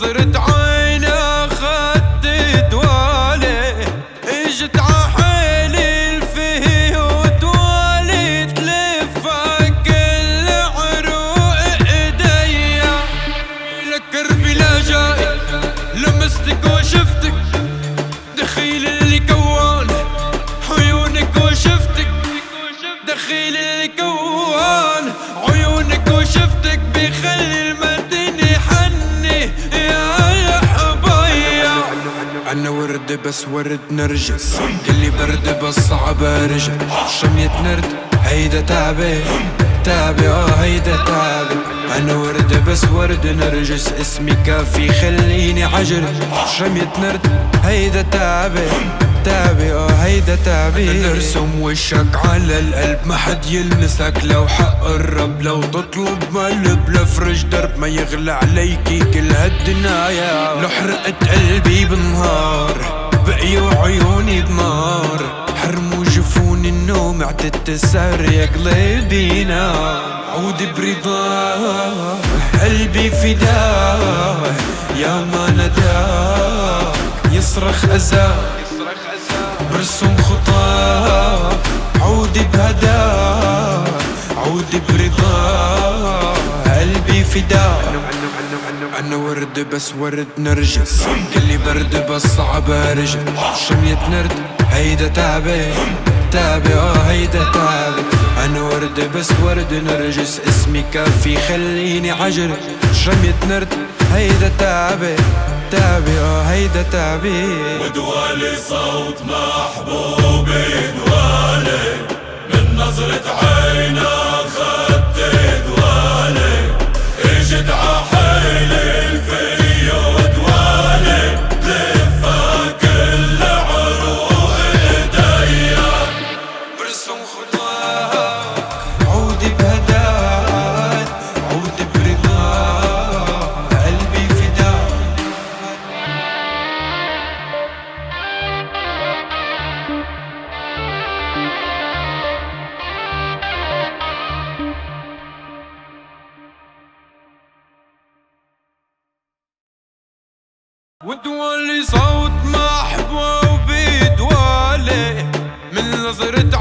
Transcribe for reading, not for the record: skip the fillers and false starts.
نظرة عين اخدت دوالي، اجت عحيلي الفيه وتوالي تلفها كل عروق ايديا. لك قربي لا جاي لمستك وشفتك، دخيل اللي كوان عيونك وشفتك، دخيل اللي كوان عيونك وشفتك، بيخلي المدينة حني يا حبايا. أنا ورد بس ورد نرجس، كلي برد بس صعب ارجع، شمية نرد هيدا تعبي تعبي هيدا تعبي. أنا ورد بس ورد نرجس، اسمي كافي خليني عجل، شمية نرد هيدا تعبي تعبي هيدا تعبي. أنا نرسم وشك على القلب ما حد يلمسك، لو حق الرب لو تطلب مقلب، لفرج درب ما يغلى عليكي كل هالدنايا. لو حرقت قلبي بالنهار بقيوا عيوني بنار، حرموا جفوني النوم اعتدت السهر يا قلبي نار. عودي برضاه قلبي فداه، يا ما نداك يصرخ أذاه، برسم خطاه عودي بهداه، عودي برضاه قلبي فداه. أنا ورد بس ورد نرجس، كلي برد بس صعب ارجع، شمية نرد هيدا تعبي تعبي هيدا تعبي. أنا ورد بس ورد نرجس، اسمي كافي خليني عجل، شمية نرد هيدا تعبي تعبي هيدا تعبي. ودوالي صوت محبوبي دوالي، من نظرة عين اخدت دوالي، اجت عحيلي الفي ودوالي تلفها كل عروق ايديا. برسم خطاك عودي بهداك، عودي برضاك قلبي فداك. ودوالي صوت محبوبي دوالي، من نظرة